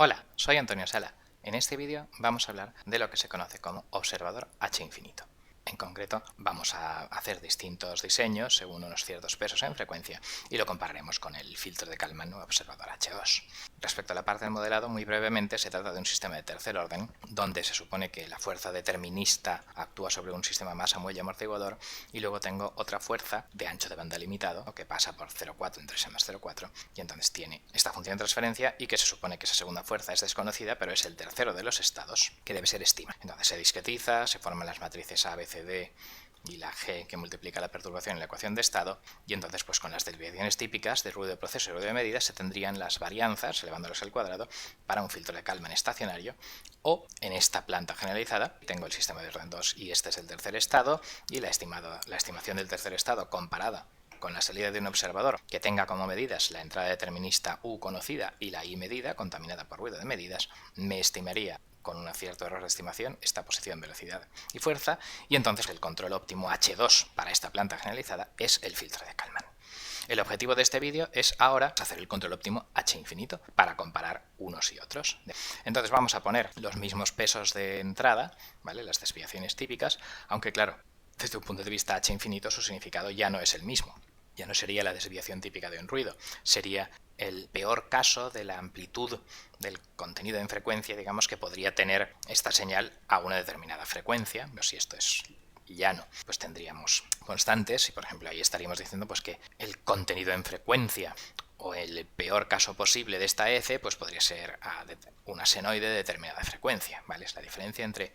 Hola, soy Antonio Sala. En este vídeo vamos a hablar de lo que se conoce como observador H infinito. En concreto, vamos a hacer distintos diseños según unos ciertos pesos en frecuencia y lo compararemos con el filtro de Kalman o observador H2. Respecto a la parte del modelado, muy brevemente, se trata de un sistema de tercer orden donde se supone que la fuerza determinista actúa sobre un sistema masa muelle amortiguador y luego tengo otra fuerza de ancho de banda limitado que pasa por 0,4 entre S más 0,4 y entonces tiene esta función de transferencia y que se supone que esa segunda fuerza es desconocida, pero es el tercero de los estados que debe ser estima. Entonces se discretiza, se forman las matrices A, B, C, D y la G que multiplica la perturbación en la ecuación de estado, y entonces pues con las desviaciones típicas de ruido de proceso y ruido de medida se tendrían las varianzas elevándolas al cuadrado para un filtro de Kalman estacionario. O en esta planta generalizada tengo el sistema de orden 2 y este es el tercer estado, y la estimación del tercer estado comparada con la salida de un observador que tenga como medidas la entrada determinista U conocida y la I medida, contaminada por ruido de medidas, me estimaría con un cierto error de estimación esta posición, velocidad y fuerza, y entonces el control óptimo H2 para esta planta generalizada es el filtro de Kalman. El objetivo de este vídeo es ahora hacer el control óptimo H infinito para comparar unos y otros. Entonces vamos a poner los mismos pesos de entrada, ¿vale? Las desviaciones típicas, aunque claro, desde un punto de vista H infinito su significado ya no es el mismo. Ya no sería la desviación típica de un ruido, sería el peor caso de la amplitud del contenido en frecuencia, digamos, que podría tener esta señal a una determinada frecuencia. Pero si esto es llano, pues tendríamos constantes y por ejemplo ahí estaríamos diciendo pues que el contenido en frecuencia o el peor caso posible de esta EC pues podría ser a una senoide de determinada frecuencia, ¿vale? Es la diferencia entre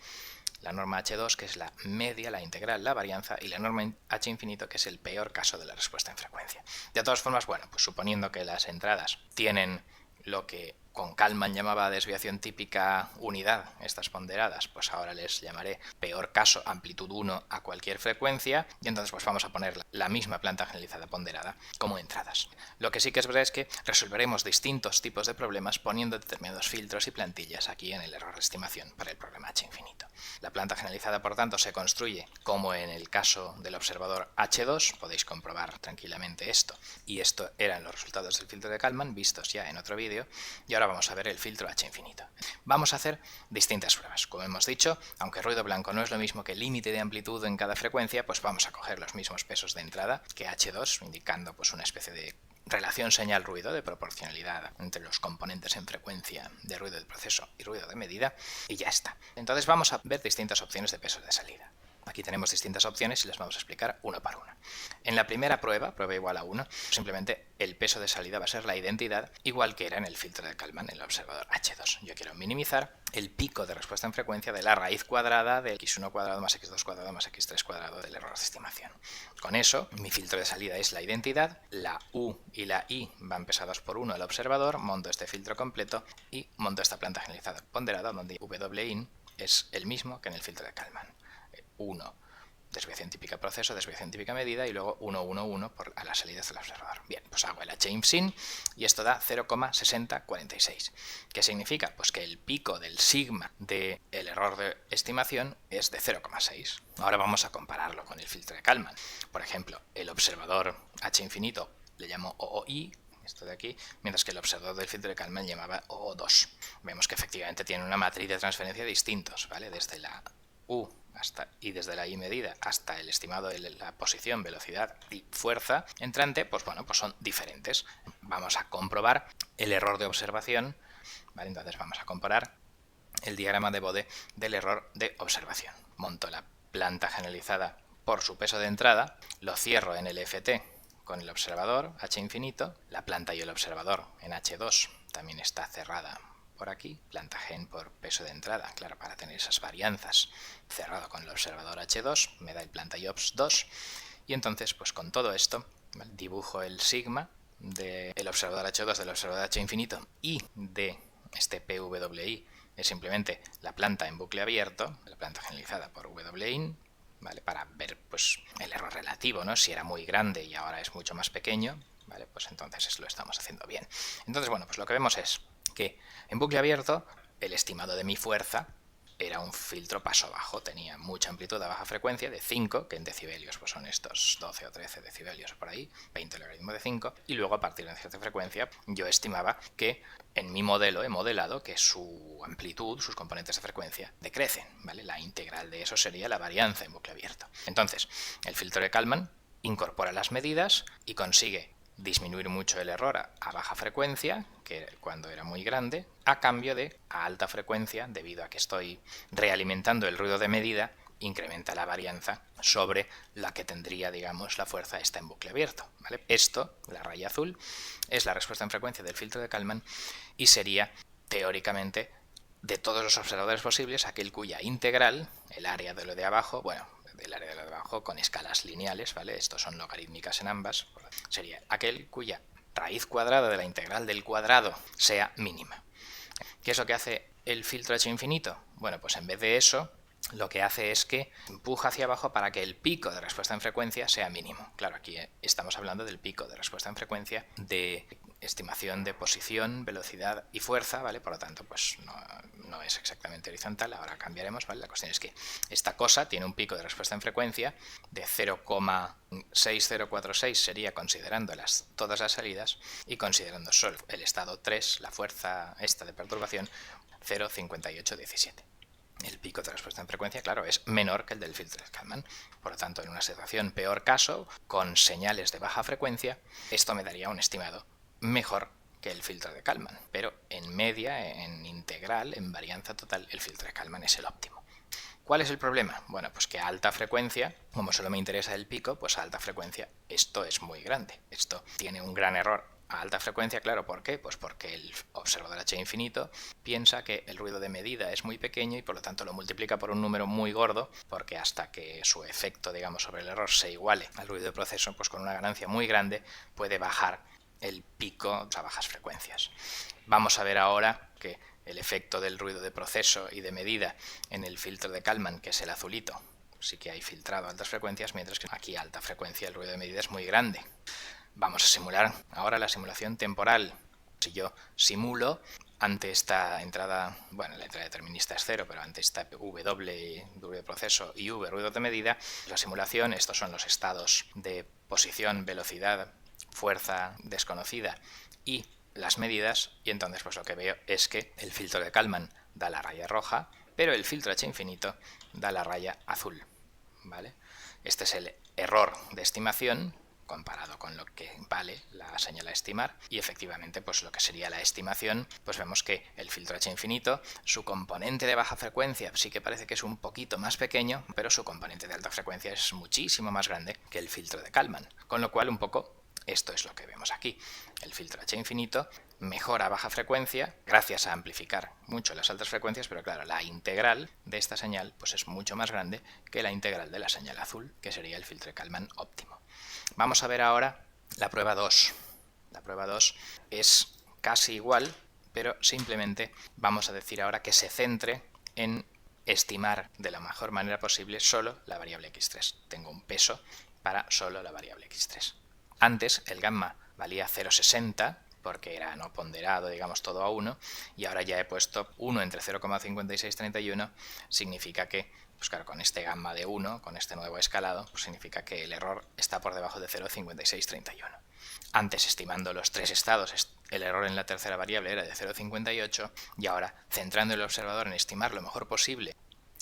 la norma H2, que es la media, la integral, la varianza, y la norma H infinito, que es el peor caso de la respuesta en frecuencia. De todas formas, bueno, pues suponiendo que las entradas tienen lo que con Kalman llamaba desviación típica unidad, estas ponderadas, pues ahora les llamaré peor caso amplitud 1 a cualquier frecuencia, y entonces pues vamos a poner la misma planta generalizada ponderada como entradas. Lo que sí que es verdad es que resolveremos distintos tipos de problemas poniendo determinados filtros y plantillas aquí en el error de estimación para el problema H infinito. La planta generalizada, por tanto, se construye como en el caso del observador H2, podéis comprobar tranquilamente esto, y esto eran los resultados del filtro de Kalman vistos ya en otro vídeo, y ahora vamos a ver el filtro H infinito. Vamos a hacer distintas pruebas. Como hemos dicho, aunque ruido blanco no es lo mismo que límite de amplitud en cada frecuencia, pues vamos a coger los mismos pesos de entrada que H2, indicando pues una especie de relación señal-ruido de proporcionalidad entre los componentes en frecuencia de ruido de proceso y ruido de medida, y ya está. Entonces vamos a ver distintas opciones de pesos de salida. Aquí tenemos distintas opciones y las vamos a explicar una por una. En la primera prueba igual a 1, simplemente el peso de salida va a ser la identidad, igual que era en el filtro de Kalman en el observador H2. Yo quiero minimizar el pico de respuesta en frecuencia de la raíz cuadrada de x1 cuadrado más x2 cuadrado más x3 cuadrado del error de estimación. Con eso, mi filtro de salida es la identidad, la U y la I van pesados por 1 el observador, monto este filtro completo y monto esta planta generalizada ponderada donde Win es el mismo que en el filtro de Kalman. 1, desviación típica proceso, desviación típica medida, y luego 1, 1, 1 a las salidas del observador. Bien, pues hago el HIMSIN y esto da 0,6046. ¿Qué significa? Pues que el pico del sigma del error de estimación es de 0,6. Ahora vamos a compararlo con el filtro de Kalman. Por ejemplo, el observador H infinito le llamo OOI, esto de aquí, mientras que el observador del filtro de Kalman llamaba OO2. Vemos que efectivamente tiene una matriz de transferencia distintos, ¿vale? Desde la U y desde la I medida hasta el estimado de la posición, velocidad y fuerza entrante, pues bueno, pues son diferentes. Vamos a comprobar el error de observación, ¿vale? Entonces vamos a comparar el diagrama de Bode del error de observación. Monto la planta generalizada por su peso de entrada, lo cierro en el FT con el observador H infinito, la planta y el observador en H2 también está cerrada por aquí, planta gen por peso de entrada, claro, para tener esas varianzas, cerrado con el observador H2, me da el planta y ops 2, y entonces pues con todo esto, ¿vale? Dibujo el sigma del observador H2 del observador H infinito y de este PWI, es simplemente la planta en bucle abierto, la planta generalizada por Win, ¿vale? Para ver pues el error relativo, ¿no? Si era muy grande y ahora es mucho más pequeño, ¿vale? Pues entonces lo estamos haciendo bien. Entonces, bueno, pues lo que vemos es que en bucle abierto el estimado de mi fuerza era un filtro paso bajo, tenía mucha amplitud a baja frecuencia de 5, que en decibelios pues son estos 12 o 13 decibelios o por ahí, 20 logaritmo de 5, y luego a partir de una cierta frecuencia yo estimaba que en mi modelo he modelado que su amplitud, sus componentes de frecuencia, decrecen, ¿vale? La integral de eso sería la varianza en bucle abierto. Entonces, el filtro de Kalman incorpora las medidas y consigue disminuir mucho el error a baja frecuencia, que cuando era muy grande, a cambio de a alta frecuencia, debido a que estoy realimentando el ruido de medida, incrementa la varianza sobre la que tendría, digamos, la fuerza esta en bucle abierto, ¿vale? Esto, la raya azul, es la respuesta en frecuencia del filtro de Kalman y sería, teóricamente, de todos los observadores posibles, aquel cuya integral, el área de lo de abajo, bueno, del área de lo de abajo con escalas lineales, ¿vale? Estos son logarítmicas en ambas, sería aquel cuya raíz cuadrada de la integral del cuadrado sea mínima. ¿Qué es lo que hace el filtro H infinito? Bueno, pues en vez de eso, lo que hace es que empuja hacia abajo para que el pico de respuesta en frecuencia sea mínimo. Claro, aquí estamos hablando del pico de respuesta en frecuencia de estimación de posición, velocidad y fuerza, ¿vale? Por lo tanto, pues no es exactamente horizontal, ahora cambiaremos, ¿vale? La cuestión es que esta cosa tiene un pico de respuesta en frecuencia de 0,6046, sería considerando todas las salidas, y considerando solo el estado 3, la fuerza esta de perturbación, 0,5817. El pico de respuesta en frecuencia, claro, es menor que el del filtro de Kalman. Por lo tanto, en una situación peor caso, con señales de baja frecuencia, esto me daría un estimado mejor que el filtro de Kalman. Pero en media, en integral, en varianza total, el filtro de Kalman es el óptimo. ¿Cuál es el problema? Bueno, pues que a alta frecuencia, como solo me interesa el pico, pues a alta frecuencia esto es muy grande. Esto tiene un gran error a alta frecuencia, claro, ¿por qué? Pues porque el observador H infinito piensa que el ruido de medida es muy pequeño y por lo tanto lo multiplica por un número muy gordo, porque hasta que su efecto, digamos, sobre el error se iguale al ruido de proceso, pues con una ganancia muy grande puede bajar el pico a bajas frecuencias. Vamos a ver ahora que el efecto del ruido de proceso y de medida en el filtro de Kalman, que es el azulito, sí que hay filtrado a altas frecuencias, mientras que aquí a alta frecuencia el ruido de medida es muy grande. Vamos a simular ahora la simulación temporal. Si yo simulo ante esta entrada, bueno, la entrada determinista es 0, pero ante esta W, ruido de proceso, y V, ruido de medida, la simulación, estos son los estados de posición, velocidad, fuerza desconocida y las medidas, y entonces pues lo que veo es que el filtro de Kalman da la raya roja, pero el filtro H infinito da la raya azul, ¿vale? Este es el error de estimación comparado con lo que vale la señal a estimar, y efectivamente pues lo que sería la estimación, pues vemos que el filtro H infinito, su componente de baja frecuencia sí que parece que es un poquito más pequeño, pero su componente de alta frecuencia es muchísimo más grande que el filtro de Kalman, con lo cual un poco esto es lo que vemos aquí. El filtro H infinito mejora a baja frecuencia gracias a amplificar mucho las altas frecuencias, pero claro, la integral de esta señal pues es mucho más grande que la integral de la señal azul, que sería el filtro de Kalman óptimo. Vamos a ver ahora la prueba 2. La prueba 2 es casi igual, pero simplemente vamos a decir ahora que se centre en estimar de la mejor manera posible solo la variable x3. Tengo un peso para solo la variable x3. Antes el gamma valía 0,60 porque era no ponderado, digamos, todo a 1, y ahora ya he puesto 1 entre 0,5631, significa que, pues claro, con este gamma de 1, con este nuevo escalado, pues significa que el error está por debajo de 0,5631. Antes, estimando los tres estados, el error en la tercera variable era de 0,58, y ahora, centrando el observador en estimar lo mejor posible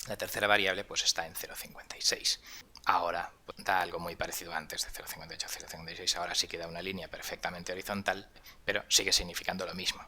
la tercera variable, pues está en 0,56. Ahora da algo muy parecido antes de 0,58 a 0,56, ahora sí queda una línea perfectamente horizontal, pero sigue significando lo mismo.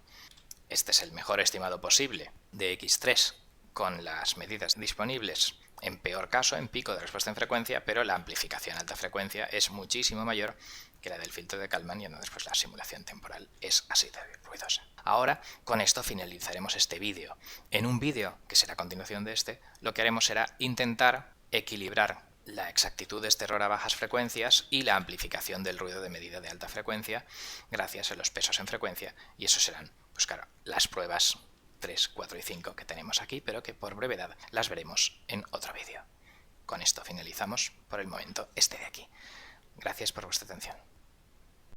Este es el mejor estimado posible de x3 con las medidas disponibles, en peor caso, en pico de respuesta en frecuencia, pero la amplificación a alta frecuencia es muchísimo mayor que la del filtro de Kalman, y entonces pues la simulación temporal es así de ruidosa. Ahora, con esto finalizaremos este vídeo. En un vídeo, que será a continuación de este, lo que haremos será intentar equilibrar la exactitud de este error a bajas frecuencias y la amplificación del ruido de medida de alta frecuencia gracias a los pesos en frecuencia, y eso serán, pues claro, las pruebas 3, 4 y 5 que tenemos aquí, pero que por brevedad las veremos en otro vídeo. Con esto finalizamos por el momento este de aquí. Gracias por vuestra atención.